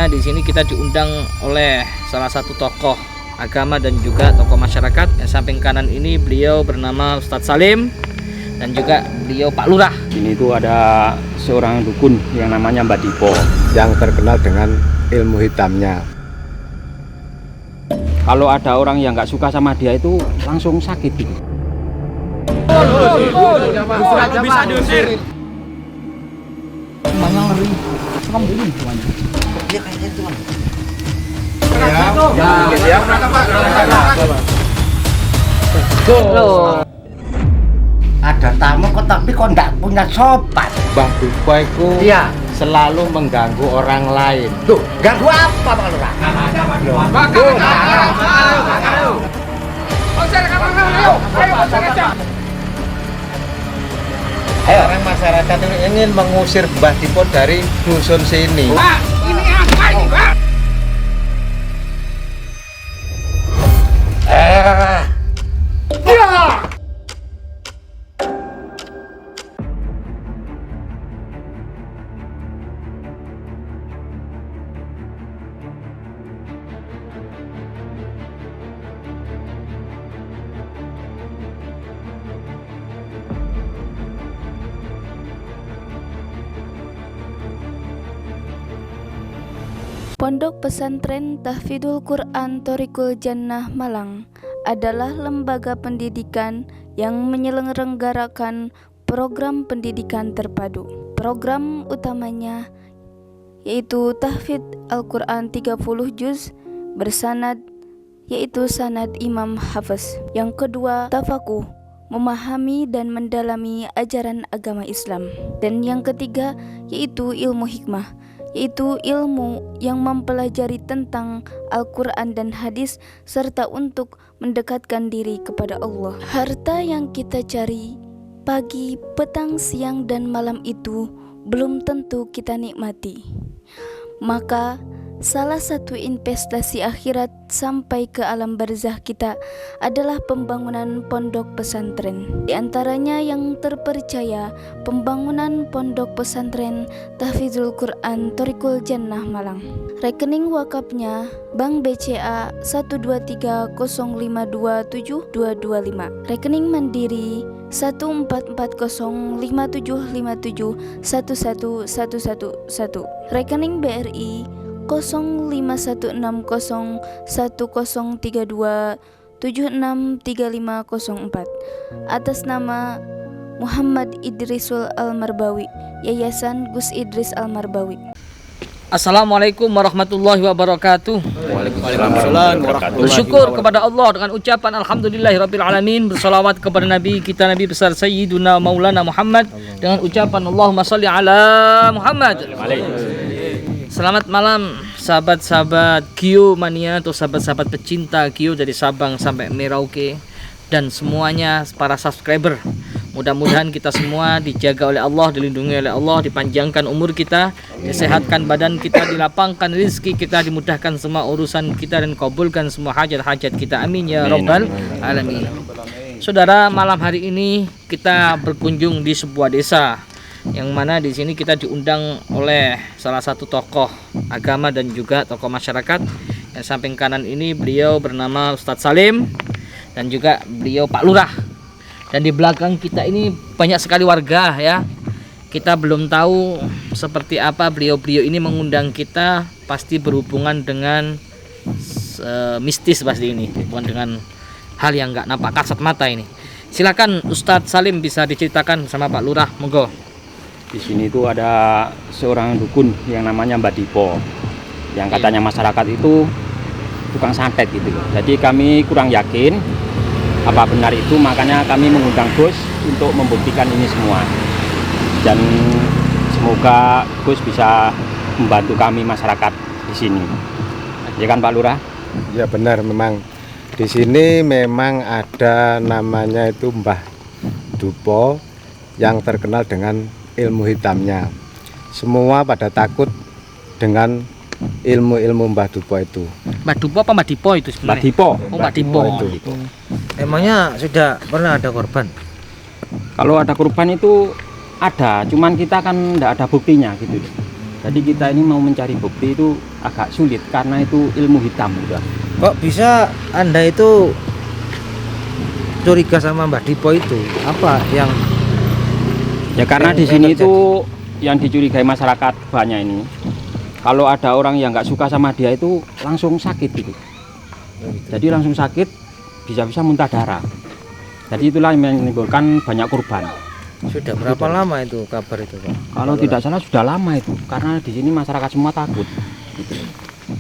mana di sini kita diundang oleh salah satu tokoh agama dan juga tokoh masyarakat. Yang samping kanan ini beliau bernama Ustadz Salim dan juga beliau Pak Lurah. Ini tuh ada seorang dukun yang namanya Mbah Dipo yang terkenal dengan ilmu hitamnya. Kalau ada orang yang nggak suka sama dia itu langsung sakit gitu. Bisa diusir. Semuanya ngeri, serem ini semuanya. Dia kayaknya itu kan. Ada tamu kok tapi kok nggak punya sopan. Mbah Dupa itu selalu mengganggu orang lain. Tuh, ganggu apa Pak Lurah? Sekarang masyarakat ini ingin mengusir Mbah Dipo dari dusun sini. Pak, ini apa ini, Pak? Pondok Pesantren Tahfidzul Quran Thoriqul Jannah Malang adalah lembaga pendidikan yang menyelenggarakan program pendidikan terpadu. Program utamanya yaitu tahfidz Al-Quran 30 juz bersanad, yaitu sanad Imam Hafiz. Yang kedua, tafakuh, memahami dan mendalami ajaran agama Islam. Dan yang ketiga yaitu ilmu hikmah, yaitu ilmu yang mempelajari tentang Al-Quran dan hadis serta untuk mendekatkan diri kepada Allah. Harta yang kita cari pagi, petang, siang, dan malam itu belum tentu kita nikmati. Maka salah satu investasi akhirat sampai ke alam barzah kita adalah pembangunan pondok pesantren. Di antaranya yang terpercaya pembangunan pondok pesantren Tahfidzul Quran Thoriqul Jannah Malang. Rekening wakafnya Bank BCA 12305272225. Rekening Mandiri 1414057571111. Rekening BRI 05161032763504 atas nama Muhammad Idrisul Almarbawi, Yayasan Gus Idris Almarbawi. Assalamualaikum warahmatullahi wabarakatuh. Waalaikumsalam warahmatullahi Bersyukur kepada Allah dengan ucapan alhamdulillahirabbil alamin, bersalawat kepada nabi kita, nabi besar sayyiduna maulana Muhammad, dengan ucapan Allahumma shalli ala Muhammad. Selamat malam sahabat-sahabat Gio Mania atau sahabat-sahabat pecinta Gio dari Sabang sampai Merauke dan semuanya para subscriber. Mudah-mudahan kita semua dijaga oleh Allah, dilindungi oleh Allah, dipanjangkan umur kita, disehatkan badan kita, dilapangkan rezeki kita, dimudahkan semua urusan kita dan kabulkan semua hajat-hajat kita. Amin ya rabbal alamin. Saudara, malam hari ini kita berkunjung di sebuah desa yang mana di sini kita diundang oleh salah satu tokoh agama dan juga tokoh masyarakat. Yang samping kanan ini beliau bernama Ustadz Salim dan juga beliau Pak Lurah. Dan di belakang kita ini banyak sekali warga ya. Kita belum tahu seperti apa beliau-beliau ini mengundang kita, pasti berhubungan dengan mistis pasti ini, bukan dengan hal yang nggak nampak kasat mata ini. Silakan Ustadz Salim bisa diceritakan sama Pak Lurah, monggo. Di sini tuh ada seorang dukun yang namanya Mbah Dipo, yang katanya masyarakat itu tukang santet gitu. Jadi kami kurang yakin apa benar itu, makanya kami mengundang Gus untuk membuktikan ini semua. Dan semoga Gus bisa membantu kami masyarakat di sini. Ya kan Pak Lurah? Ya benar, memang di sini memang ada namanya itu Mbah Dupo yang terkenal dengan ilmu hitamnya. Semua pada takut dengan ilmu-ilmu Mbah Dupo itu. Mbah Dupo apa Mbah Dipo itu sebenarnya? Mbah Dipo. Oh, Mbah Dipo itu. Emangnya sudah pernah ada korban? Kalau ada korban itu ada, cuman kita kan tidak ada buktinya gitu. Jadi kita ini mau mencari bukti itu agak sulit karena itu ilmu hitam gitu. Kok bisa Anda itu curiga sama Mbah Dipo itu? Apa yang Ya karena di sini itu yang dicurigai masyarakat banyak ini. Kalau ada orang yang nggak suka sama dia itu langsung sakit gitu. Jadi langsung sakit, bisa-bisa muntah darah. Jadi itulah yang menimbulkan banyak korban. sudah berapa lama itu kabar itu, Pak? Kalau tidak salah sudah lama itu, karena di sini masyarakat semua takut. Gitu.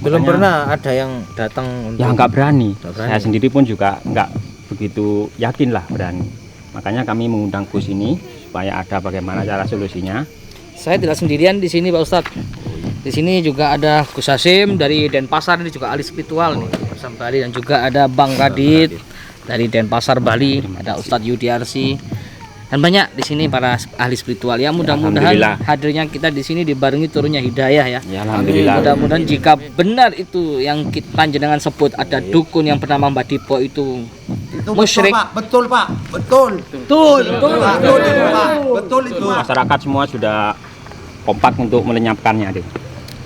Belum Makanya- pernah ada yang datang untuk Ya nggak berani. Nggak berani. Saya sendiri pun juga nggak begitu yakin lah berani. Makanya kami mengundang Gus ini supaya ada bagaimana cara solusinya. Saya tidak sendirian di sini Pak Ustadz. Di sini juga ada Gus Hasim dari Denpasar, ini juga ahli spiritual nih bersama Bali, dan juga ada Bang Radit dari Denpasar Bali, ada Ustadz Yudiarsi, dan banyak di sini para ahli spiritual. Ya mudah-mudahan Alhamdulillah. hadirnya kita di sini dibarengi turunnya hidayah ya. Ya alhamdulillah. Mudah-mudahan jika benar itu yang kita panjenengan sebut ada dukun yang bernama Mbah Dipo itu musyrik. Betul Pak, betul. Betul, betul. Betul itu. Masyarakat semua sudah kompak untuk melenyapkannya deh.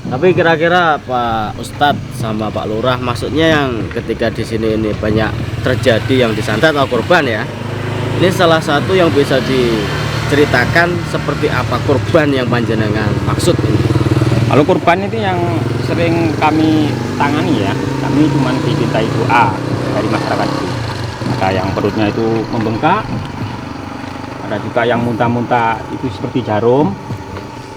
Tapi kira-kira Pak Ustadz sama Pak Lurah, maksudnya yang ketika di sini ini banyak terjadi yang disantet atau korban ya. Ini salah satu yang bisa diceritakan seperti apa korban yang panjenengan maksud ini. Kalau korban itu yang sering kami tangani ya, kami cuma dimintai doa dari masyarakat itu. Ada yang perutnya itu membengkak, ada juga yang muntah-muntah itu seperti jarum.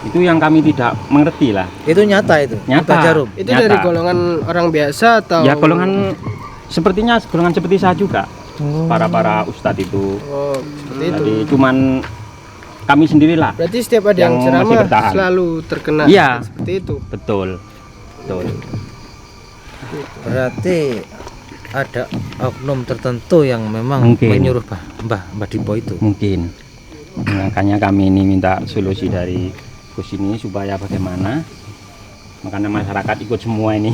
Itu yang kami tidak mengerti lah. itu nyata itu. Nyata. Muntah jarum. Itu Nyata. dari golongan orang biasa atau Ya golongan sepertinya golongan seperti saya juga. Para ustadz itu. Oh, seperti itu. Jadi cuman kami sendirilah. Berarti setiap ada yang yang masih ceramah bertahan. selalu terkena Iya. seperti itu. Betul. Betul. Berarti ada oknum tertentu yang memang Mungkin. menyuruh Mbah Dipo itu. Mungkin. Makanya kami ini minta solusi dari Gus ini supaya bagaimana. Makanya masyarakat ikut semua ini.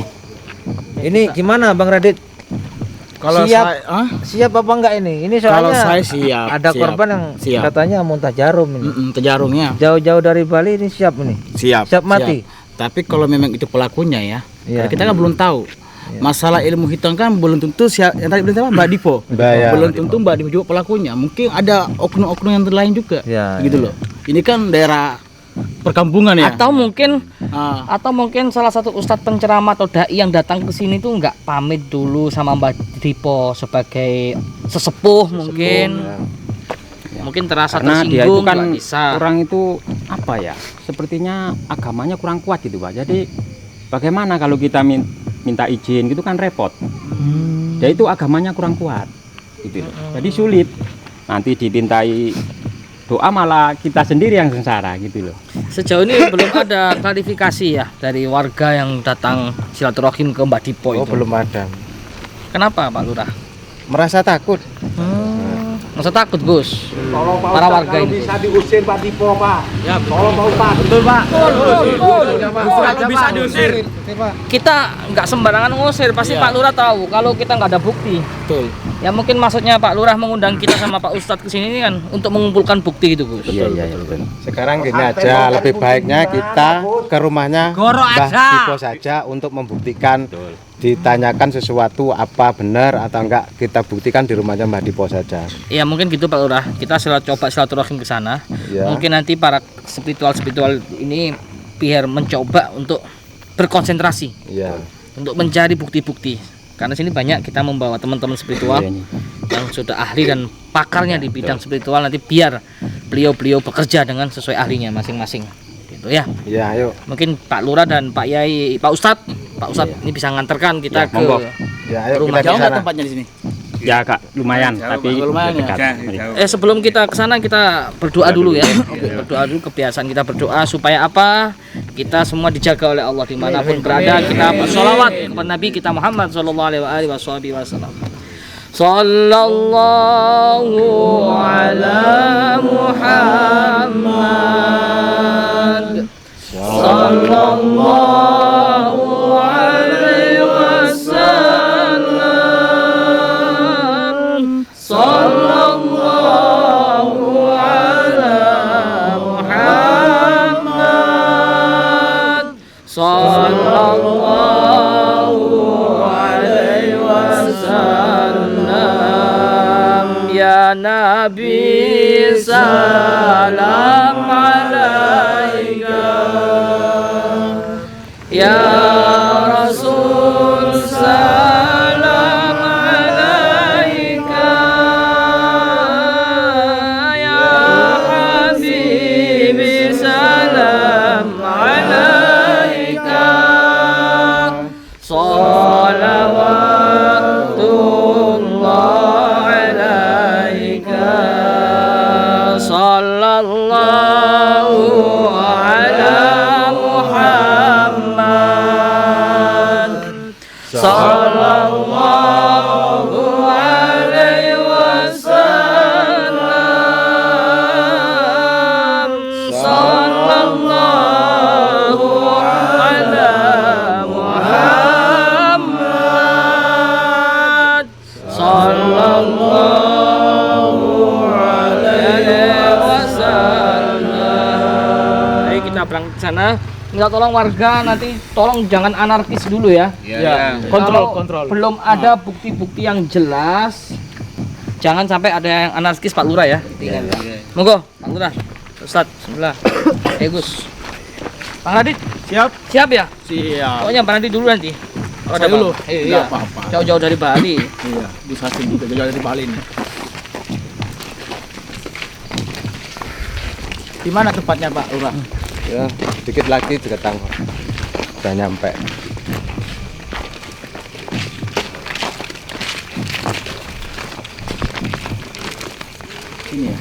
Ini gimana Bang Radit? Kalau Siap. saya, Siap apa enggak ini? Ini kalau soalnya saya siap. ada siap, korban yang siap. katanya muntah jarum ini. Terjarungnya Jauh-jauh dari Bali ini siap ini. siap. Siap mati. Tapi kalau memang itu pelakunya ya, Iya. kita kan belum tahu. Masalah ilmu hitam kan belum tentu yang tadi bilang apa, Mbak Dipo. Mbak, ya. Belum tentu Mbak Dipo juga pelakunya. Mungkin ada oknum-oknum yang lain juga. Ya, gitu loh. Ini kan daerah perkampungan ya. Atau mungkin Ah. atau mungkin salah satu ustadz penceramah atau dai yang datang ke sini tuh nggak pamit dulu sama Mbah Dipo sebagai sesepuh mungkin. Mungkin terasa Karena dia itu tersinggung, kan nggak bisa. orang itu apa ya? Sepertinya agamanya kurang kuat gitu Pak. Jadi bagaimana kalau kita minta izin gitu kan repot. Dia itu agamanya kurang kuat gitu loh. Jadi sulit. Nanti dipintai doa malah kita sendiri yang sengsara gitu loh. Sejauh ini belum ada klarifikasi ya dari warga yang datang silaturahim ke Mbah Dipo Oh, itu. belum ada. Kenapa Pak Lurah? Merasa takut. Masa takut Gus? Para warga ini. Bisa diusir Pak Dipo Pak. Ya, Tolong Pak Ustadz. Betul Pak. Kalau bisa diusir. Kita nggak sembarangan ngusir, pasti Pak Lurah tahu kalau kita nggak ada bukti. Betul. Ya mungkin maksudnya Pak Lurah mengundang kita sama Pak Ustadz ke sini kan untuk mengumpulkan bukti gitu Gus. Iya betul. Sekarang gini aja, lebih baiknya kita ke rumahnya Mbah Dipo saja untuk membuktikan. Ditanyakan sesuatu apa benar atau enggak, kita buktikan di rumahnya Mbah Dipo saja. Ya mungkin gitu Pak Lurah. Kita coba silaturahim ke sana. Ya. Mungkin nanti para spiritual ini biar mencoba untuk berkonsentrasi Iya. untuk mencari bukti-bukti. Karena sini banyak kita membawa teman-teman spiritual Iya, iya. yang sudah ahli dan pakarnya di bidang spiritual, nanti biar beliau-beliau bekerja dengan sesuai ahlinya masing-masing. Gitu ya. Iya, ayo. Mungkin Pak Lurah dan Pak Yai, Pak Ustadz ini bisa nganterkan kita Ya, ke monggo. Ya, ayo Rumah kita Jauh ke nggak sana. tempatnya di sini? Ya Kak, lumayan tapi lumayan dekat. sebelum kita ke sana kita berdoa dulu ya. Berdoa dulu, kebiasaan kita berdoa supaya apa? Kita semua dijaga oleh Allah dimanapun berada. Kita bersolawat kepada Nabi kita Muhammad sallallahu alaihi wasallam. Sallallahu ala Muhammad. Sallallahu alaihi wasallam. Sallallahu ala Muhammad. Sallallahu salam alaika ya Rasul salam alaika ya Habibi salam alaika salawatullah alaika sallallahu ala Muhammad sallallahu alaihi wasallam sallallahu ala Muhammad sallallahu alaihi wasallam. Ayo kita berangkat ke sana. Minta tolong warga nanti tolong jangan anarkis dulu ya. Ya. Kalau Kontrol. belum ada bukti-bukti yang jelas, jangan sampai ada yang anarkis Pak Lurah ya. Monggo Pak Lurah. Ustaz, bismillah. Gus. Bang Radit, Siap. siap ya? Siap. Pokoknya Bang Radit dulu nanti. Oh, Saya dulu. Iya. Nggak apa-apa. Jauh-jauh dari Bali. Iya, bisa sih juga jauh dari Bali nih. Di mana tempatnya Pak Lurah? Ya, dikit lagi juga tanggung. Udah nyampe. Ini ya.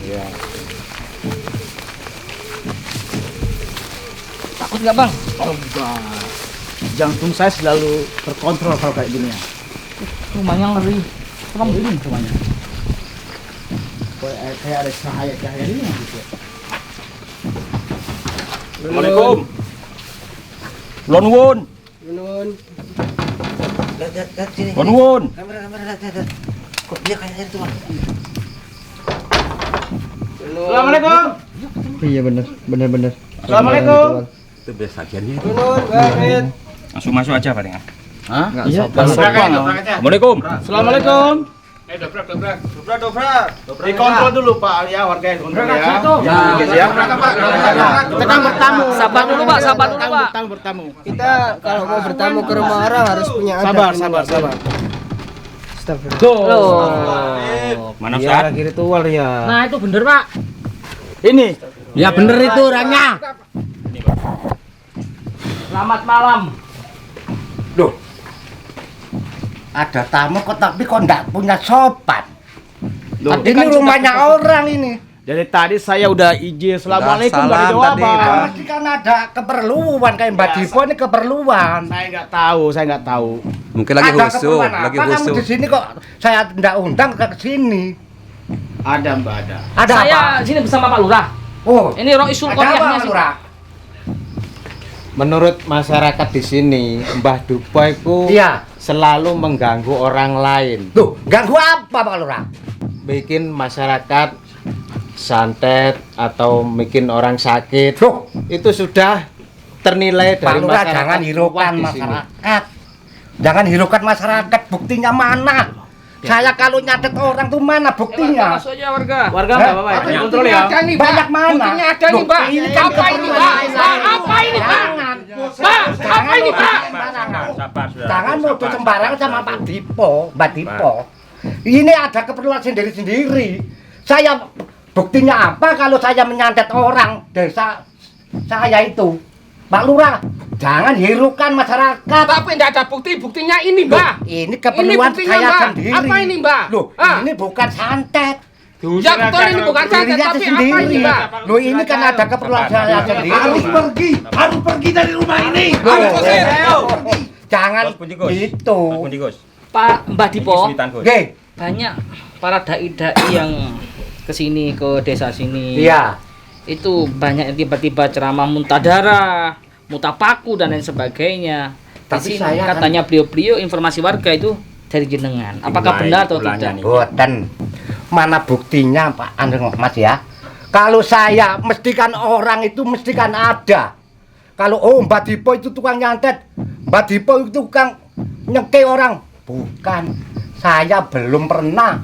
Ya. Takut nggak Bang? Oh enggak. Jantung saya selalu terkontrol kalau kayak gini ya. Rumahnya ngeri. Serem ini rumahnya. Kayak ada cahaya-cahaya ini gitu. Assalamualaikum. Lon wun. Lon wun. Kok dia kayak itu, Bang? Assalamualaikum. Iya benar. Assalamualaikum. Itu biasa aja nih. Masuk aja paling. Hah? Iya. Assalamualaikum. Assalamualaikum. Dobrak. Dikontrol dulu Pak ya, warga yang kontrol ya. Ya. Kita kan bertamu. Sabar dulu Pak, sabar dulu Pak. Bertamu. Kita kalau mau bertamu ke rumah orang harus punya Sabar. Loh. Mana Iya, Ustaz? lagi ritual ya. Nah, itu bener Pak. Ini. Ya bener itu orangnya. Selamat malam. Loh. Ada tamu kok tapi kok enggak punya sopan. Loh, Ini kan rumahnya orang ini. Dari tadi saya udah izin. Assalamualaikum salam dari tadi, Jawa. Pasti kan ada keperluan kayak Mbak Dipo ini keperluan. Saya nggak tahu. Mungkin Ada keperluan apa kamu di sini kok saya enggak undang ke sini? Ada Mbak ada. Ada Saya apa? sini bersama Pak Lurah. Oh, Ini Roisul ada apa, Koryahnya sih. Lurah? Menurut masyarakat di sini, Mbah Dupo itu Iya. selalu mengganggu orang lain, Tuh, ganggu apa Pak Lurah? bikin masyarakat santet atau bikin orang sakit. Loh, Itu sudah ternilai Pak dari Lurah masyarakat jangan hiraukan luas di sini. masyarakat. Jangan hiraukan masyarakat, buktinya mana? Saya kalau nyatet orang tuh mana buktinya? Masuk aja warga. Warga nggak apa-apa ya. Apa Kontrol buktinya ya. ada nih, banyak mana? Buktinya ada nih, Loh, Mbak. ini kan Apa ini, Mbak? keperluan. Apa ini, Mbak? Jangan. Mbak, apa ini, Mbak? Sabar, sudah. Jangan nuduh sembarangan sama Pak Dipo, Mbak Dipo. Ini ada keperluan sendiri-sendiri. Saya buktinya apa kalau saya menyantet orang desa saya itu? Pak Lurah, jangan hiraukan masyarakat. Tapi tidak ada buktinya ini, Mbak. Loh, ini keperluan buktinya, saya Mbak. sendiri. Apa ini, Mbak? Loh, Ah. ini bukan santet. Ya betul ini bukan santet, Dilihat tapi apa sendiri. ini, Mbak? Loh, ini kan ada keperluan saya sendiri. Harus pergi dari rumah ini. Jangan Bos Pundi, Gus. gitu. Mas Pundi, Gus. Pak Mbah Dipo, Kesulitan, Gus. Oke, banyak para dai-dai yang kesini ke desa sini. iya. Itu banyak yang tiba-tiba ceramah muntadara, mutapaku dan lain sebagainya. Tapi Di sini saya kan- katanya beliau-beliau informasi warga itu dari jenengan. Apakah Dimulai benar atau bulannya tidak? nih. Boten. Mana buktinya Pak Andeng Mas ya? Kalau saya mestikan orang itu mestikan ada. Kalau Mbak Dipo itu tukang nyantet, Mbak Dipo itu tukang nyeke orang, bukan. Saya belum pernah.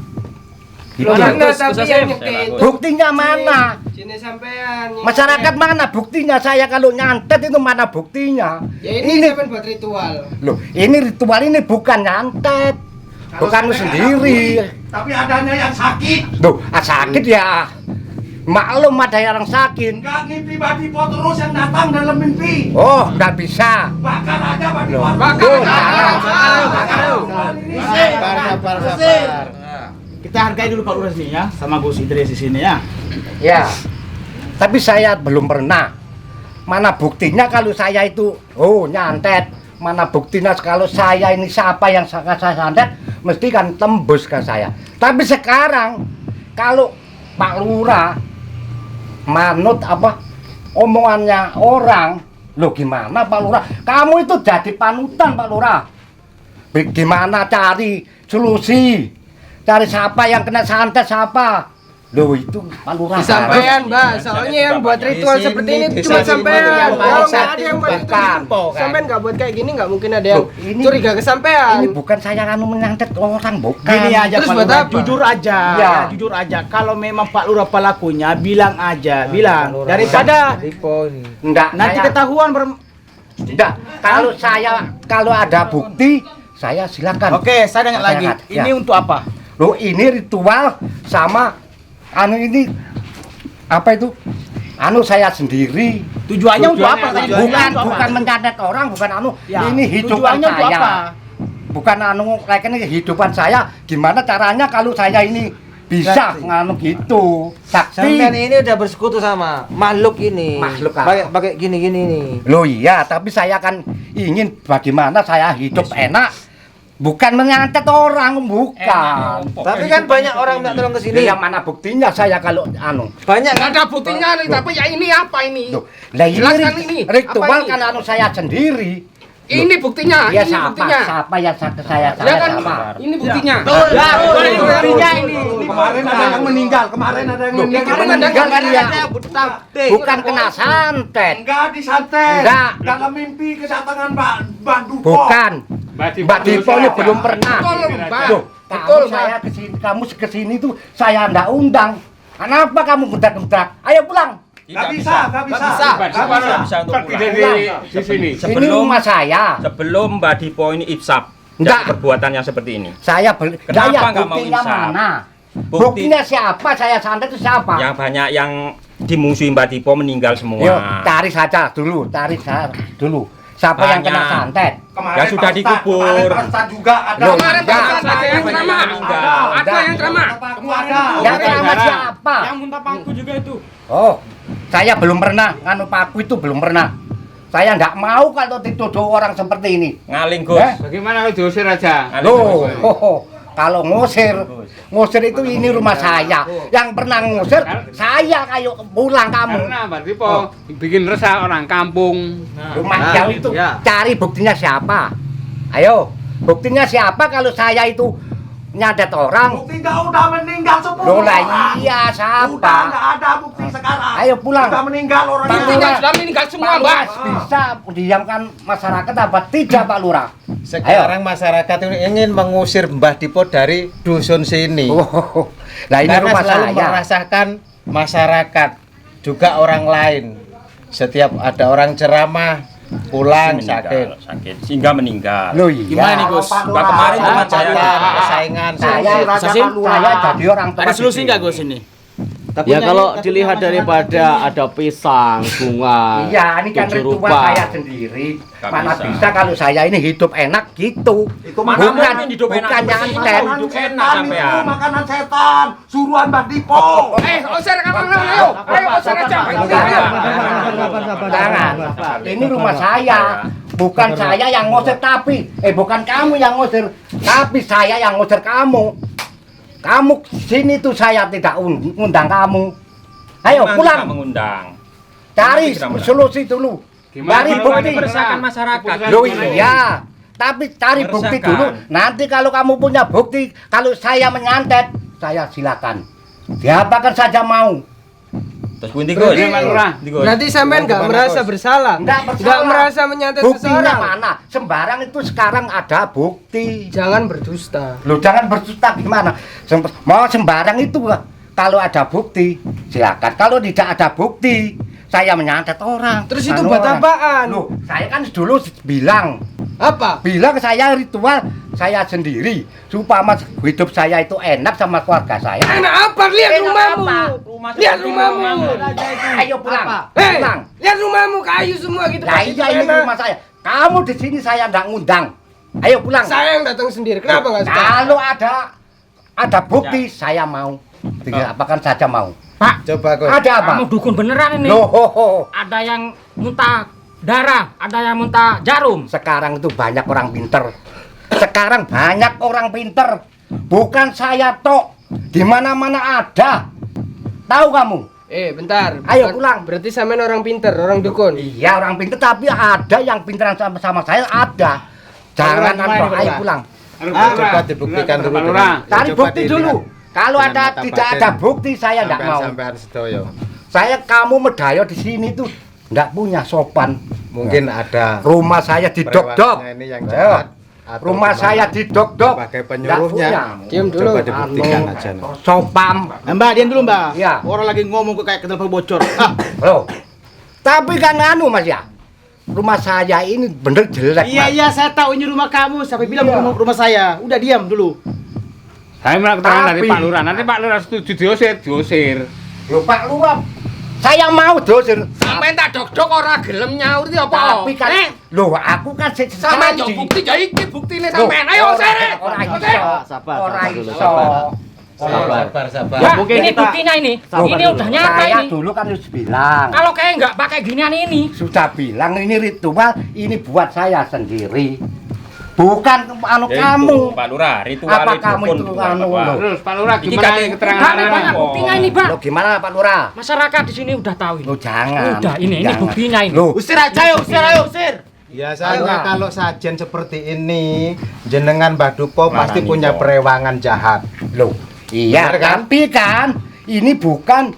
Gitu. Buktinya mana? Sini sampean. Masyarakat mana buktinya? Saya kalau nyantet itu mana buktinya? Ya ini sampean buat ritual. Loh, ini ritual ini bukan nyantet. Bukan sendiri. Tapi adanya yang sakit. Loh, sakit ya. Maklum ada yang sakit. Enggak ngimpi Badipo terus yang datang dalam mimpi. Oh, nggak bisa. Bakar aja Badipo. Sabar. Kita hargai dulu Pak Lurah nih ya, sama Gus Idris di sini ya. Ya. Tapi saya belum pernah. Mana buktinya kalau saya itu nyantet? Mana buktinya kalau saya ini siapa yang saya santet mesti kan tembus ke saya. Tapi sekarang kalau Pak Lurah manut apa omongannya orang, loh gimana Pak Lurah? Kamu itu jadi panutan Pak Lurah. Gimana cari solusi? Cari siapa yang kena santet siapa? Loh itu Pak Lurah. Sampean, Mbak. Soalnya yang buat ritual seperti ini cuma sampean. Kalau nggak ada yang buat sampean nggak buat kayak gini nggak mungkin ada yang curiga ke sampean. Ini bukan saya menyantet orang, bukan. Gini aja Terus Pak buat Lurah, apa? jujur aja, Ya. jujur aja. Kalau memang Pak Lurah pelakunya, bilang aja, bilang. Daripada Enggak. nanti saya- ketahuan Tidak. Kalau ada bukti, saya silakan. Oke, saya tanya lagi. Masyarakat, ya. Ini untuk apa? Loh ini ritual sama ini apa itu? Saya sendiri. Tujuannya untuk apa? Bukan mencatat orang, bukan Ya, ini hidupan tujuannya untuk saya. apa? Bukan ini kehidupan saya. Gimana caranya kalau saya ini bisa gitu. Sampean Sakti. ini udah bersekutu sama makhluk ini. Makhluk apa? Pakai gini-gini nih. Loh iya, tapi saya kan ingin bagaimana saya hidup enak. Bukan menyantet orang, bukan. Tapi kan banyak orang minta tolong ke sini. Yang mana buktinya saya kalau Banyak Nggak kan? ada buktinya nih, tapi ya ini apa ini? Loh, lah Jelaskan ini. ritual Apa ini? kan saya sendiri. Ini buktinya, Ya ini buktinya. siapa yang saya Ya kan, sama. ini buktinya. Ini buktinya ini. Kemarin ada yang meninggal, kemarin ada yang meninggal. Kemarin meninggal kan dia. Bukan kena santet. Enggak disantet. Enggak. Dalam mimpi kedatangan Mbak Dupo. Bukan. Mbak Dipo ini belum pernah. Betul, Mbak. Loh, Betul, kamu saya kesini, kamu kesini tuh saya ndak undang. Kenapa kamu gendak-gendak? Ayo pulang. Enggak bisa. Pergi dari sini. Ini rumah saya. Sebelum Mbak Dipo ini ifsap Enggak. perbuatan yang seperti ini. Saya beli. Kenapa Daya, nggak mau buktinya insaf? mana? Bukti- Buktinya siapa? Saya santet itu siapa? Yang banyak yang dimusuhi Mbak Dipo meninggal semua. Yuk, cari saja dulu, Siapa yang kena Banyak. santet? Ya sudah dikubur. Kemarin Pak Ustadz juga ada. Loh, Kemarin enggak. Pak Ustadz ada yang ceramah. Ada yang ceramah. Yang kena siapa? Yang muntah pangku juga itu. Oh, saya belum pernah. Paku itu belum pernah. Saya nggak mau kalau dituduh orang seperti ini. Ngaling, Gus. Bagaimana kalau diusir aja? Loh, kalau ngusir itu ini rumah saya. Yang pernah ngusir saya, kayak pulang kamu. Mbak Dipo bikin resah orang kampung. Rumah jauh itu cari buktinya siapa? Ayo, buktinya siapa kalau saya itu nyadet orang? Buktinya udah meninggal 10 Loh lah orang. iya, Udah siapa? nggak ada bukti sekarang. Ayo pulang. Udah meninggal orangnya. Buktinya sudah meninggal semua, Pak Mbak. Lurah bisa diamkan masyarakat apa tidak Pak Lurah? Sekarang masyarakat ini ingin mengusir Mbah Dipo dari dusun sini. Oh, nah ini Karena rumah selalu saya. merasakan masyarakat juga orang lain. Setiap ada orang ceramah pulang sakit. Sehingga meninggal. Loh iya. Gimana nih, Gus? Mbak kemarin teman saya Saingan. Saya jadi orang tua. Ada solusi nggak Gus ini? Ya kalau dilihat daripada ada pisang, bunga, Iya, ini kan 7 ritual rupa. saya sendiri. Nggak Mana bisa. bisa kalau saya ini hidup enak gitu. Itu mana Bukan mungkin hidup enak bukan seperti nyantet. itu. Hidup enak Setan itu sampean. makanan setan, suruhan Mbak Dipo. Usir kawan ayo. Ayo usir aja. Jangan. Ini rumah saya. Bukan saya yang ngusir tapi bukan kamu yang ngusir, tapi saya yang ngusir kamu. Kamu sini tuh saya tidak undang kamu. Ayo Memang pulang. tidak mengundang. Cari Tidak mengundang. solusi dulu. Cari bukti. Meresahkan masyarakat. Loh iya. Tapi cari bukti Meresahkan. dulu. Nanti kalau kamu punya bukti, kalau saya menyantet, saya silakan. Diapakan saja mau. Terus pundi Gus? Berarti sampean nggak merasa bersalah? Nggak merasa menyantet Buktinya seseorang? mana? Sembarang itu sekarang ada bukti. Jangan berdusta. Loh, jangan berdusta gimana? Mau sembarang itu kalau ada bukti silakan. Kalau tidak ada bukti saya menyantet orang. Terus itu buat apaan? Loh, saya kan dulu bilang Apa? bilang saya ritual saya sendiri supaya hidup saya itu enak sama keluarga saya. Enak apa? Lihat Enak rumahmu. apa? Lihat rumahmu. Ayo pulang. Hei, Pulang. lihat rumahmu kayu semua gitu. Lah iya ini rumah saya. Kamu di sini saya nggak ngundang. Ayo pulang. Saya yang datang sendiri. Kenapa nggak suka? Kalau ada bukti saya mau. Apakan saja mau. Pak, Coba Gus. Ada apa? kamu dukun beneran ini. Loh, Ada yang muntah darah, ada yang muntah jarum. sekarang itu banyak orang pinter. Sekarang banyak orang pinter. Bukan saya tok. Di mana-mana ada. Tahu kamu? Bentar. Ayo pulang. Berarti sampean orang pinter, orang dukun. Iya orang pinter, tapi ada yang pinteran sama saya ada. Jangan ayo pulang. Coba dibuktikan dulu. Cari bukti dulu. Kalau ada tidak ada bukti saya enggak mau. Sampean sedoyo. Saya kamu medayo di sini tuh enggak punya sopan. Mungkin ada Rumah saya didok-dok. prewangannya ini yang jahat. Atau Rumah gimana? saya didok-dok. Sebagai penyuruhnya. Diam dulu. Coba dibuktikan aja. Sopam. Mbak, diam dulu Mbak. Iya. Orang lagi ngomong kok kayak telepon bocor. Loh. Tapi kan anu Mas ya. Rumah saya ini bener jelek. Mas. Iya, saya tahu ini rumah kamu. Sampai bilang rumah saya. Udah diam dulu. Saya minta keterangan dari Tapi- Pak Lurah. Nanti Pak Lurah setuju diusir. Loh Pak Lurah. Saya mau dosir. Sampeyan tak dok-dok ora gelem nyaur iki apa? Tapi kan loh aku kan Sampeyan yo bukti ya iki buktine sampeyan. Ayo sere. Ora iso. Sabar, Ora sabar dulu, iso. Sabar. Ya, mungkin ini kita- buktinya ini. Ini udah nyata Saya ini. dulu kan harus bilang. Kalau kayak nggak pakai ginian ini, Sudah bilang ini ritual, ini buat saya sendiri. Bukan anu kamu. Pak Lurah, ritual Apa itu kamu pun itu bukan anu apa. loh. Terus Pak Lurah Iki gimana katanya keterangan nggak anak banyak kok? buktinya ini, Pak. Loh gimana Pak Lurah? Masyarakat di sini udah tahu ini. Loh jangan. Udah, ini Jangan. buktinya ini. Loh, Usir aja, ayo, usir. Biasanya Ayo. kalau sajen seperti ini, jenengan Mbah Dupo pasti Marani punya kok. prewangan jahat. loh. Iya, Bener kan? tapi kan ini bukan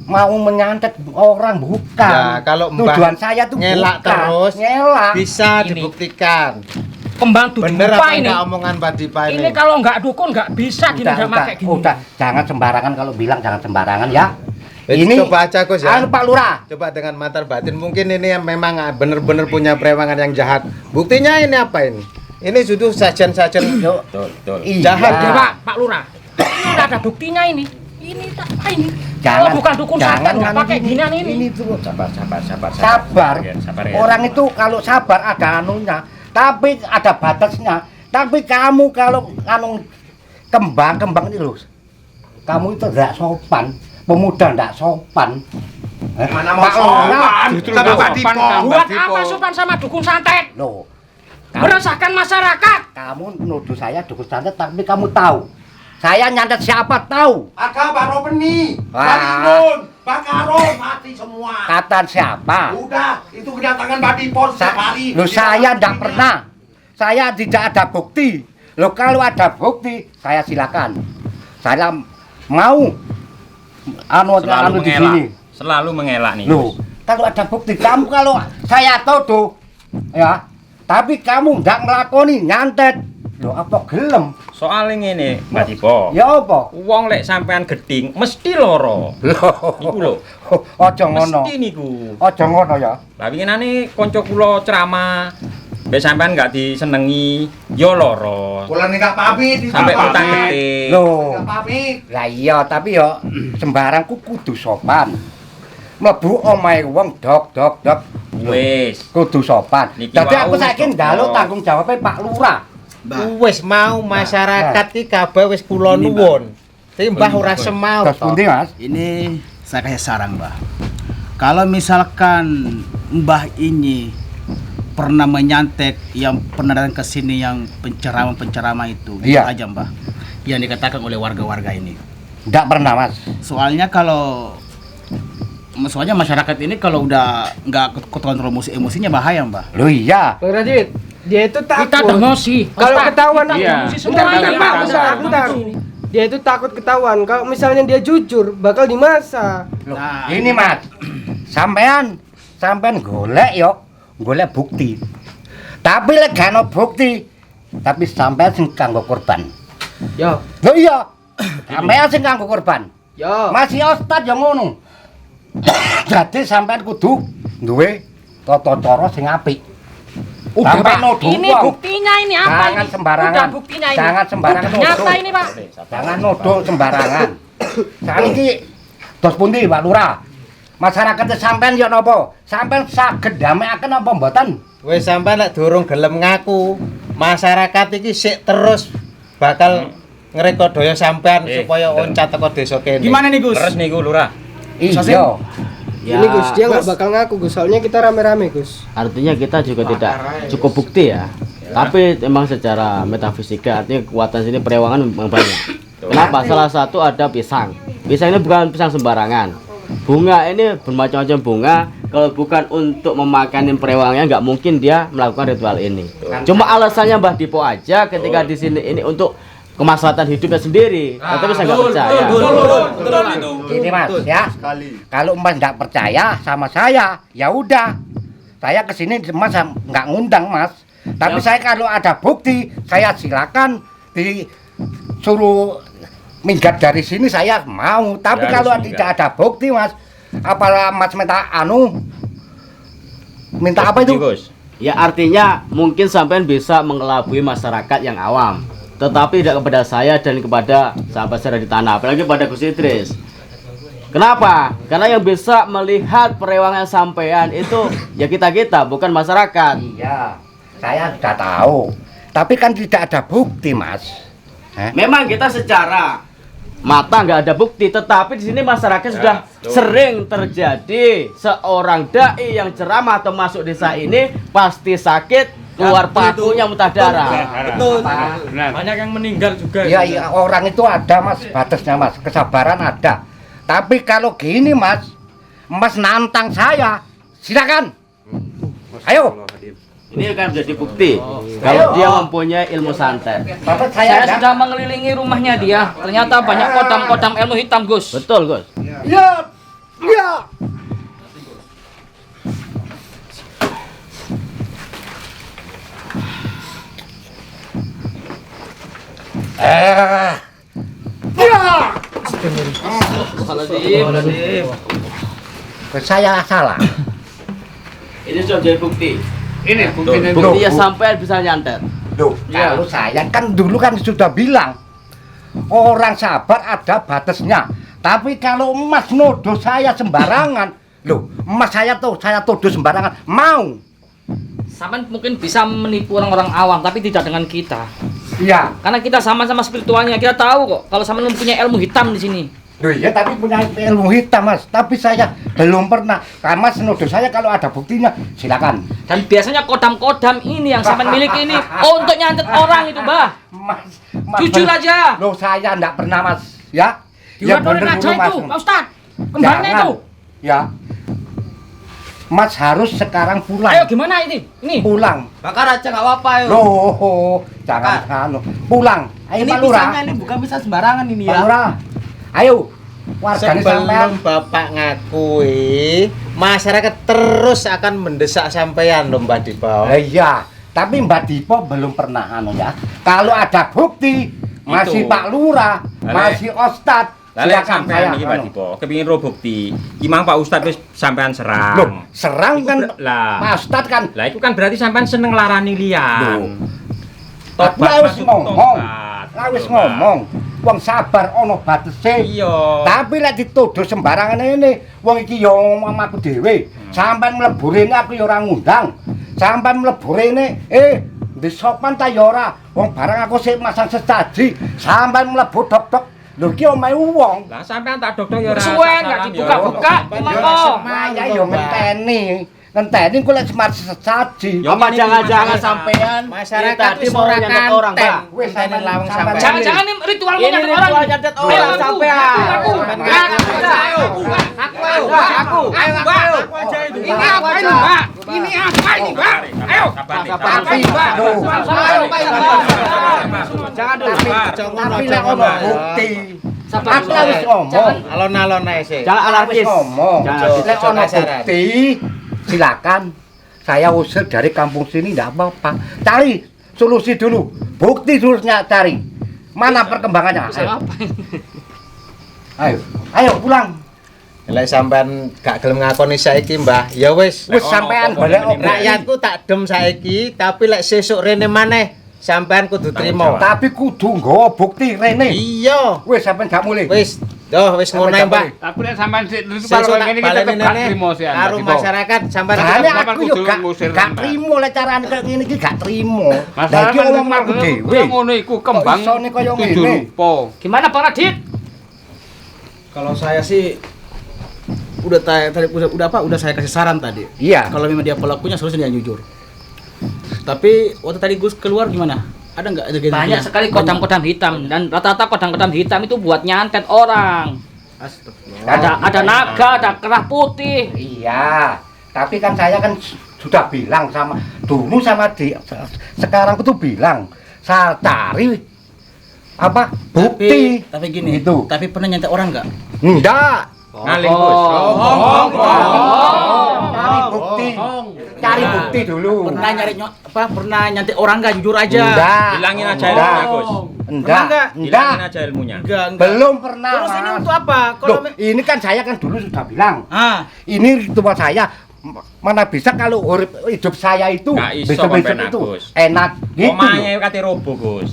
mau menyantet orang bukan. Ya, kalau Mbah tujuan saya tuh ngelak bukan. terus, Ngelak. Bisa Ini. dibuktikan. Pembantu Bener Dupa apa ini. enggak omongan Mbak Dipa ini? Ini kalau nggak dukun nggak bisa gini udah pakai gini. udah, jangan sembarangan kalau bilang jangan sembarangan ya. Ini coba aja Gus ya. Anu Pak Lurah. Coba dengan mata batin mungkin ini yang memang benar-benar punya prewangan yang jahat. Buktinya ini apa ini? Ini sudah sajian-sajian Betul. Iya. Jahat, Ya, Pak Lurah. Ini udah ada buktinya ini. Ini tak apa ini? Jangan, Kalau bukan dukun santet nggak anu pakai ginian ini. Ini tuh Sabar. sabar. Ya, sabar ya. Orang itu kalau sabar ada anunya, tapi ada batasnya. Tapi kamu kalau anu kembang ini loh. Kamu itu tidak sopan, pemuda tidak sopan. Mana mau Pak Lurah. sopan? Justru Sama nggak Mbak sopan Dipo. kamu. Buat apa sopan sama dukun santet? Loh, Meresahkan masyarakat. kamu nuduh saya dukun santet, tapi kamu tahu. Saya nyantet siapa tahu. Ada Pak Robeni, Wah. Pak Limun, Pak Karon, mati semua. Kata siapa? Udah, itu kedatangan Mbak Dipo setiap hari. Loh saya tidak pernah. Saya tidak ada bukti. Loh kalau ada bukti, saya silakan. Saya mau anu di sini. Selalu mengelak nih. Loh, kalau ada bukti kamu kalau saya tuduh ya, tapi kamu tidak ngelakoni nyantet. Loh apa gelem? Soalnya ngene, Mbak Dipo. Ya apa? Wong lek sampean geding mesti loro. Iku lho. Aja ngono. Mesti niku. Aja ngono ya. Lah winginane kanca kula ceramah, mbek sampean enggak disenengi, ya loro. Kula nih nggak pamit. Sampai utang gede. Loh. Nggak pamit. Lah iya, tapi yo sembarang kudu sopan. Mlebu omahe wong dok. Wis. Kudu sopan. Niki Dadi aku wau, saiki Dok. njaluk tanggung jawabnya Pak Lurah. Wis mau masyarakat iki kabeh wis kula nuwun. Tapi Mbah ora semau Terus to. pundi, Mas? Ini saya kasih saran, Mbah. Kalau misalkan Mbah ini pernah menyantet yang pernah datang ke sini yang penceramah itu, Iya. aja, Mbah. Yang dikatakan oleh warga-warga ini. Enggak pernah, Mas. Soalnya masyarakat ini kalau udah nggak kontrol emosinya bahaya, Mbah. Loh iya. Bang Radit, dia itu Kita takut. emosi. Kalau Ustaz, ketahuan kita iya. emosi Bentar, semuanya. bentar, Pak, bentar. dia itu takut ketahuan. Kalau misalnya dia jujur, bakal dimasa. Loh, ini Mas, sampean golek yo, golek bukti. Tapi lek gak ono bukti, tapi sampean sing kanggo korban. Yo. Lho iya, sampean sing kanggo korban. Yo. Masih Ustad yo ngono. Jadi sampean kudu duwe tata cara sing apik. Udah Sampai Pak, nuduh ini wong. buktinya ini apa Jangan ini? sembarangan. Udah buktinya ini. Jangan sembarangan Udah nuduh. nyata ini Pak. Jangan nuduh sembarangan. Saiki dos pundi Pak Lurah? Masyarakat sampean yo napa? Sampean saged damekaken apa mboten? Wis sampean lek durung gelem ngaku, masyarakat iki sik terus bakal ngrekodaya sampean supaya oncat teko desa kene. Gimana nih Gus? Terus niku Lurah. Iya. Ya, Ini Gus, dia nggak bakal ngaku Gus, soalnya kita rame-rame Gus. artinya kita juga tidak cukup bukti ya. Tapi memang secara metafisika artinya kekuatan sini perewangan memang banyak. Kenapa? Salah satu ada pisang. Pisang ini bukan pisang sembarangan. Bunga ini bermacam-macam bunga. Kalau bukan untuk memakanin perewangannya, nggak mungkin dia melakukan ritual ini. Cuma alasannya Mbah Dipo aja ketika di sini ini untuk kemaslahatan hidupnya sendiri. Tapi saya nggak percaya. Gini Mas ya. Kalau Mas nggak percaya sama saya, ya udah. Saya kesini Mas nggak ngundang Mas. Tapi saya kalau ada bukti, saya silakan disuruh minggat dari sini saya mau. Tapi Ya, kalau harus tidak ada bukti Mas, apa Mas minta apa itu? Ya artinya mungkin sampean bisa mengelabui masyarakat yang awam, tetapi tidak kepada saya dan kepada sahabat saya di tanah, apalagi pada Gus Idris. Kenapa? Karena yang bisa melihat perewangan sampean itu ya kita bukan masyarakat. Iya, saya sudah tahu. Tapi kan tidak ada bukti Mas. Memang kita secara mata nggak ada bukti, tetapi di sini masyarakat sudah sering terjadi seorang dai yang ceramah atau masuk desa ini pasti sakit, keluar pakunya muntah darah. Betul. Banyak yang meninggal juga. Iya, orang itu ada Mas, batasnya Mas, kesabaran ada. Tapi kalau gini Mas, Mas nantang saya, silakan. Ayo. Ini akan menjadi bukti kalau dia mempunyai ilmu santet. Bapak Saya ada. sudah mengelilingi rumahnya dia. Ternyata banyak kodam-kodam ilmu hitam, Gus. Betul, Gus. Iya. Iya. Saya salah. Ini sudah jadi bukti. Ini buktinya Buktinya sampai bisa nyantet. Loh, kalau saya kan dulu kan sudah bilang orang sabar ada batasnya. Tapi kalau Mas nuduh saya sembarangan, loh, Mas saya tuduh sembarangan, mau? Sampean mungkin bisa menipu orang-orang awam, tapi tidak dengan kita. Iya. Karena kita sama-sama spiritualnya, kita tahu kok kalau sampean mempunyai ilmu hitam di sini. Loh iya, tapi punya ilmu hitam Mas. Tapi saya belum pernah. Kan Mas nuduh saya kalau ada buktinya, silakan. Dan biasanya kodam-kodam ini yang sampean miliki ini untuk nyantet orang itu, Mbah. Mas Jujur aja. Loh saya enggak pernah Mas, ya. Diwadorin aja itu, Pak Ustad. Kembarnya itu. Ya. Mas harus sekarang pulang. Ayo gimana ini? Ini. Pulang. Bakar aja nggak apa-apa yuk. Loh, jangan anu. Pulang. Ayo Ini Pak Lurah. pisangnya ini bukan pisang sembarangan ini Pak ya. Lurah. Ayo. Wargane sampean. Sebelum Bapak ngakui, masyarakat terus akan mendesak sampean lho Mbak Dipo. Iya, tapi Mbak Dipo belum pernah anu ya. Kalau ada bukti, masih Itu. Pak Lurah, masih Ustad, Lah silakan sampean saya. iki Pak anu. Dipo, kepengin ro bukti. Imang Pak Ustad wis sampean Loh, serang. serang kan Lah. Pak Ustad kan. Lah itu kan berarti sampean seneng larani liyan. Aku wis ngomong. Lah wis ngomong. Wong sabar ana batese. Iya. Tapi lek dituduh sembarangan ini, wong iki yo ngomong aku dhewe. Sampeyan mlebu rene aku yo ora ngundang. Sampeyan mlebu rene, di sopan ta yo ora. Wong barang aku sik masang sesaji, sampeyan mlebu dok-dok. Lho iki omahe wong. Lah sampean tak dok-dok ya ora. Suwe enggak dibuka-buka, monggo. Saya yo ngenteni. Ngenteni kok lek semar sesaji. Apa jangan-jangan sampean Masyarakat tadi wis mau ora nyantet orang, Pak? Wis Ini lawang sampean. Jangan-jangan ini ritual Ini nyantet ritual orang. nyantet Ayo, orang aku, sampean. aku. Sampean. Aku Aku. Ayo, Mbak. Ini apa ini, Mbak? Ini apa ini, Mbak? Ayo. Tapi Mbak, Jangan dulu, Pak. tapi lek ono bukti. Aku wis ngomong. Alon-alon ae sih. Jangan Wis anarkis. ngomong. Jangan. Lek ono Syarat. bukti, silakan. Saya usir dari kampung sini enggak apa-apa. Cari solusi dulu. Bukti dulu cari. Mana perkembangannya? Ayo pulang. Lek sampean gak gelem ngakoni saiki, Mbah, ya wis. Wis sampean balik Rakyatku tak dem saiki, tapi lek sesuk rene maneh sampean kudu trimo. Tapi kudu nggawa bukti rene. Iya. Wis sampean gak mulih. Wis. Doh, wis ngono ae, Mbah. Tapi nek sampean sik Sesuk tak baleni nene karo masyarakat sampean Jane tetep aku yo gak trimo lek carane kaya ngene iki gak trimo. Lah iki omong aku dhewe. Ngono iku kembang. Isone kaya kudu ngene. rupa. Gimana Pak Radit? Kalau saya sih udah saya kasih saran tadi. Iya. Kalau memang dia pelakunya seharusnya dia jujur. Tapi waktu tadi Gus keluar gimana? Ada nggak ada Banyak sekali kodam-kodam hitam dan rata-rata kodam-kodam hitam itu buat nyantet orang. Ada naga, ada kerah putih. Iya. Tapi kan saya kan sudah bilang sama dulu sama sekarang itu bilang saya cari apa bukti. Tapi gini, Itu. tapi pernah nyantet orang nggak? Enggak. Ngaling Gus. Cari bukti. Cari bukti dulu. Pernah nyantet orang nggak? Jujur aja. Enggak. Hilangin aja ilmunya, Gus. Enggak. Hilangin aja ilmunya. Enggak. Belum pernah. Terus ini Mas. untuk apa? Loh, ini kan saya kan dulu sudah bilang. Ini ritual saya. Mana bisa kalau hidup saya itu Nggak iso besok-besok sampean, itu Gus. enak gitu. Omahe kate robo, Gus.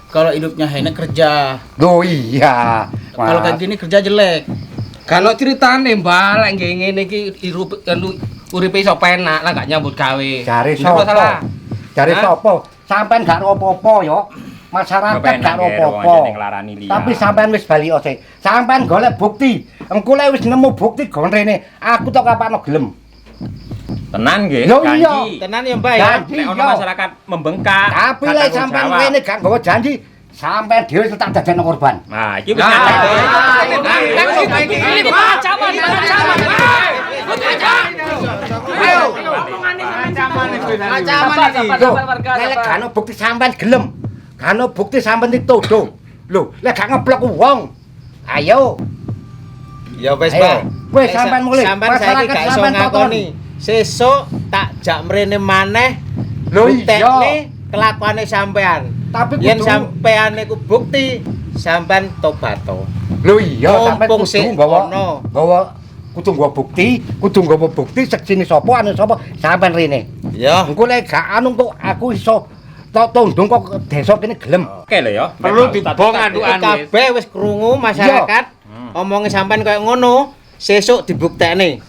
Kalau hidupnya enak kerja. Loh iya. Kalau kayak gini kerja jelek. Kalau ceritane Mbak lek ngene iki uripe iso penak lah gak nyambut gawe. Cari Bener apa salah? sopo? Cari Hah? sopo? Sampean gak ropo-opo yo. Masyarakat gak ropo-opo. Tapi sampean wis bali ose. Sampean golek bukti. Engko lek wis nemu bukti gon rene, aku tok kapakno gelem. Tenan nggih, Loh, iya. janji. Tenan ya, Mbah ya. Janji, Nek ono iya. masyarakat membengkak. Tapi gak lek tanggung sampean jawab. rene gak nggawa janji, sampean dhewe tak dadekno korban. Nah, iki wis nyata. Ini ancaman, ancaman. Ayo. Loh, lek gak ono bukti sampean gelem. Gak ono bukti sampean dituduh. Loh, lek gak ngeblok wong. Ayo. Ya wis, Ayo. Mbah. Wis, sampean mulih. Sampean saiki Masyarakat gak iso sampean ngakoni. Sesuk tak jak mrene maneh. Loh, Buktekne kelakuane sampean. Tapi Yen kudu sampean iku bukti, sampean tobato. Lho iya, sampean Mumpung kudu sik nggawa ono. kudu nggawa bukti, seksine sapa anu sapa sampean rene. Ya. Engko lek gak anu kok aku iso tondong kok desa kene gelem. Oke lho ya. Perlu dibong adukan wis. Kabeh wis krungu masyarakat. Omonge sampean koyo ngono, sesuk dibuktekne.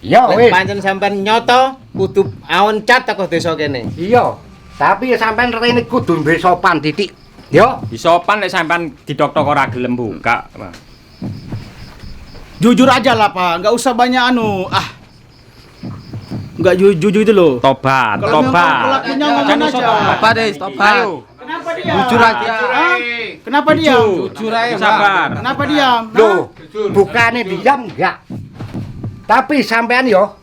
Iya Lek wis. pancen sampean nyoto, kudu aoncat teko desa kene. Iya. Tapi sampean rene kudu duwe sopan titik. Yo. Disopan lek sampean didok-dok ora gelem buka. Jujur aja lah Pak, nggak usah banyak nggak jujur itu loh. Tobat, Kalau memang tobat. pelakunya ngomong Jangan aja. tobat. Tobat deh, tobat. Ayo. Kenapa dia? Jujur aja. Kenapa diam? Jujur aja, Mbak. Sabar. Kenapa diam? Loh, bukane diam enggak. Tapi sampean yo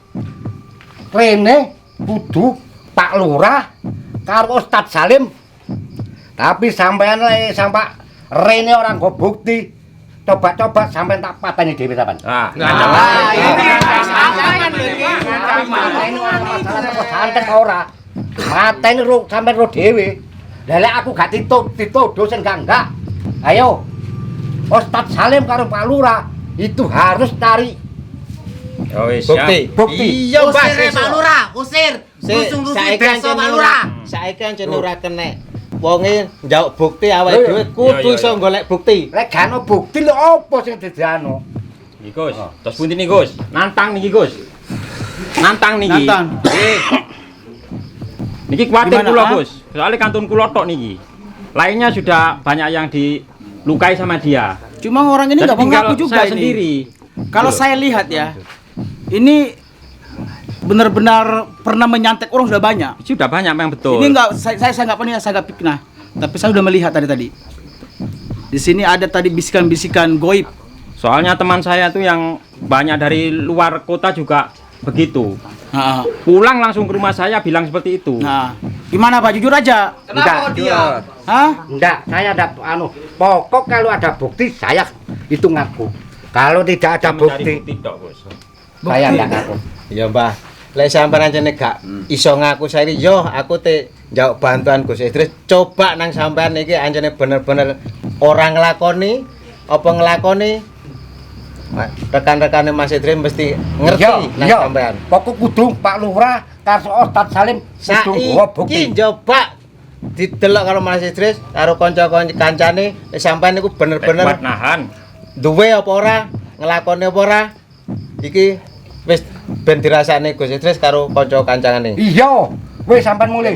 rene kudu Pak Lurah karo Ustaz Salim. Tapi sampean le sampai rene orang go bukti. Coba-coba sampean tak pateni dhewe sampean. Nah, Mateni masalah teko santet ora. Mateni ro sampean ro dhewe. Lah lek aku gak dituduh sing enggak. Ayo. Ustaz Salim karo Pak Lurah itu harus cari Oh wis, siap. bukti. Iya, Mbak. Pak Lurah, usir. Saiki desa ancen Pak ora. Lurah. Saiki ancen ora kena. Wonge njauk bukti awake dhewe kudu iso golek bukti. Lek gak ono bukti lho opo sing didano? Iki Gus. Terus pundi nih Gus? Nantang niki Gus. Nantang niki. Nantang. Niki kuatir Gimana, kula ah? Gus. Soalnya kantun kula tok niki. Lainnya sudah banyak yang dilukai sama dia. Cuma orang ini Jadi nggak mau tinggal ngaku juga saya ini. sendiri. Kalau saya lihat ya, ini benar-benar pernah menyantet orang sudah banyak. Sudah banyak memang betul. Ini enggak saya nggak pernah saya nggak fitnah, tapi saya sudah melihat tadi. Di sini ada tadi bisikan-bisikan goib. Soalnya teman saya tuh yang banyak dari luar kota juga begitu. Pulang langsung ke rumah saya bilang seperti itu. Nah, gimana Pak? Jujur aja. Kenapa dia? Hah? Enggak, saya ada pokok kalau ada bukti saya itu ngaku. Kalau tidak ada bukti, saya enggak ngaku. Ya Mbah, lek sampean ancene gak iso ngaku saya yo aku te njawab bantuan Gus Idris. Coba nang sampean iki ancene bener-bener orang nglakoni apa nglakoni rekan-rekannya Mas Idris mesti ngerti nang sampean. Pokok kudu Pak Lurah karo Ustaz Salim kudu nggawa bukti. Saiki coba didelok karo Mas Idris karo kanca-kanca kancane sampean niku bener-bener kuat nahan. Duwe apa ora, nglakoni apa ora? Iki wis ben dirasakne Gus Idris karo kanca kancane. Iya, wis sampean mulai.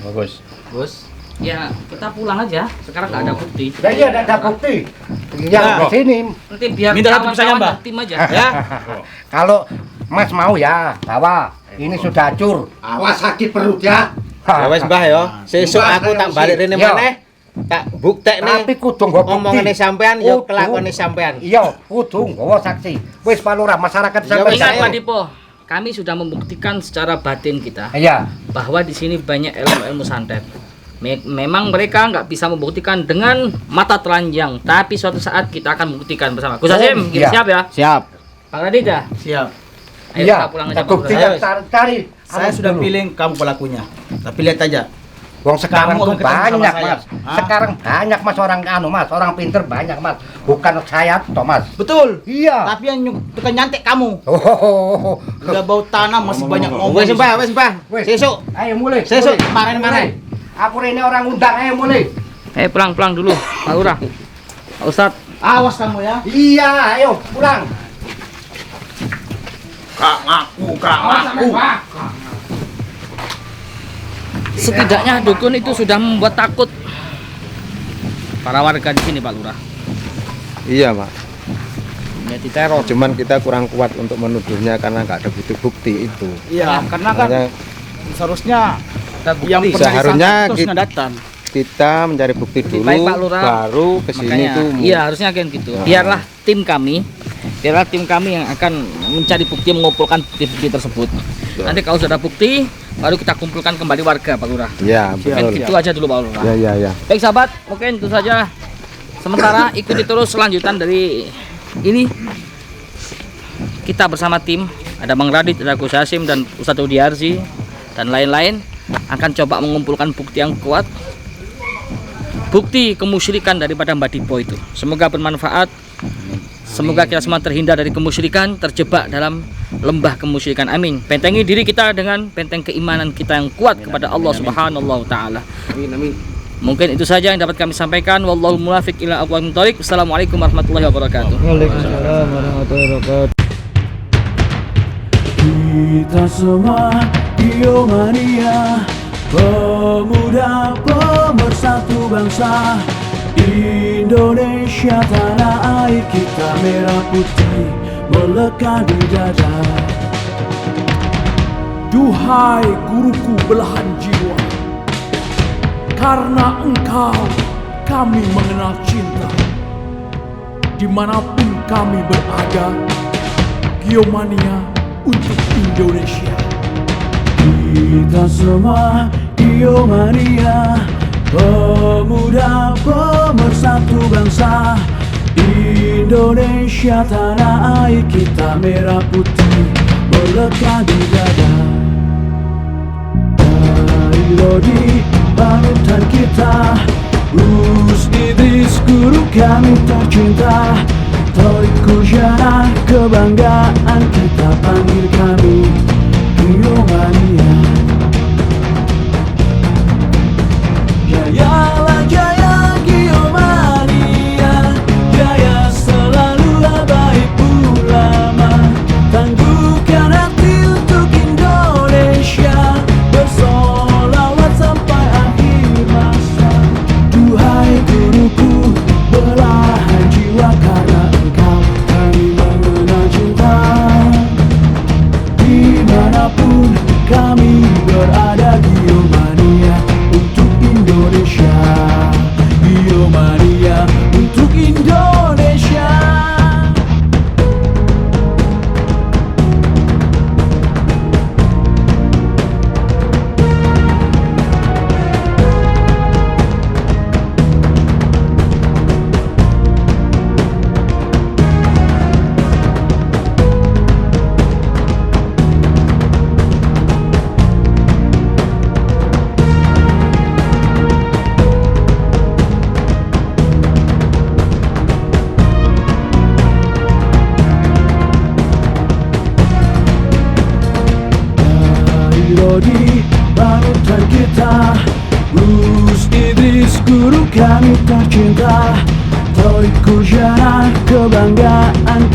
Bagus. Gus, ya kita pulang aja. Sekarang nggak ada bukti. Ya iya, enggak ada bukti. Ya di sini. Nanti biar Minta satu misalnya, Mbak. tim aja. Ya. Kalau Mas mau ya, bawa. Ini sudah hancur. Awas sakit perut ya. Ya wis Mbah ya, sesuk aku tak balik rene maneh. Tak buktekne. Tapi kudu nggawa bukti. Omongane sampean ya kelakone sampean. Iya, kudu nggawa saksi. Wis Pak Lurah, masyarakat sampean. Ingat Pak Dipo, kami sudah membuktikan secara batin kita Iya. bahwa di sini banyak ilmu-ilmu santet. Memang mereka nggak bisa membuktikan dengan mata telanjang, tapi suatu saat kita akan membuktikan bersama. Gus Hasim, kita siap ya? Siap. Pak Radit ya? Siap. Ayo Iya, kita pulang aja. kita buktikan cari. Saya sudah pilih kamu pelakunya. Tapi lihat aja. Wong sekarang Kamu tuh akan ketemu banyak sama saya. Mas. Hah? Sekarang banyak Mas orang pinter banyak Mas. Bukan saya toh Mas. Betul. Iya. Tapi yang tukang nyantek kamu. Oh. Udah bau tanah masih banyak ngomong. Wis Mbah, wis Mbah. Sesuk. Ayo mulai. Sesuk mulai. maren-maren. Aku ini orang undang, ayo mulai. Pulang dulu, Pak Lurah. Pak Ustadz. Awas kamu ya. Iya, ayo pulang. Kak ngaku. Setidaknya dukun itu sudah membuat takut para warga di sini, Pak Lurah. Iya, Pak. Menjadi teror. Cuman kita kurang kuat untuk menuduhnya karena nggak ada bukti-bukti itu. Iya, karena kan Makanya seharusnya yang pernah seharusnya disangka terus ngedatang. kita mencari bukti dulu, Baik, Pak Lurah. baru ke sini Makanya, tuh. iya harusnya kan gitu. Biarlah tim kami yang akan mencari bukti, mengumpulkan bukti-bukti tersebut. Nanti kalau sudah bukti, baru kita kumpulkan kembali warga, Pak Lurah. Ya, Mungkin betul. gitu aja dulu, Pak Lurah. Ya. Baik sahabat, mungkin itu saja. Sementara ikuti terus selanjutan dari ini. Kita bersama tim, ada Bang Radit, ada Gus Hasim dan Ustadz Udiarzi dan lain-lain akan coba mengumpulkan bukti yang kuat, bukti kemusyrikan daripada Mbak Dipo itu. Semoga bermanfaat. Semoga kita semua terhindar dari kemusyrikan, terjebak dalam lembah kemusyrikan. Amin. Bentengi diri kita dengan benteng keimanan kita yang kuat kepada Allah Subhanahu wa taala. Amin. Mungkin itu saja yang dapat kami sampaikan. Wallahu muwaffiq ila aqwamit thoriq. Wassalamualaikum warahmatullahi wabarakatuh. Waalaikumsalam warahmatullahi wabarakatuh. Kita semua Biomania, pemuda pemersatu bangsa. Indonesia tanah air kita, merah putih melekat di dada. Duhai guruku belahan jiwa, karena engkau kami mengenal cinta. Dimanapun kami berada, Biomania untuk Indonesia. Kita semua Biomania, pemuda pemersatu bangsa. Indonesia tanah air kita, merah putih melekat di dada. Dari Lodi panutan kita, Gus Idris guru kami tercinta. Thorikul Jannah kebanggaan kita, panggil kami Biomania. Jayalah jaya Biomania, jaya selalu abaib ulama. Tangguhkan hati untuk Indonesia, bersolawat sampai akhir masa. Duhai guruku belahan jiwa, karena engkau kami mengenal cinta. Dimanapun kami kita, Gus Idris guru kami tercinta. Thorikul Jannah kebanggaan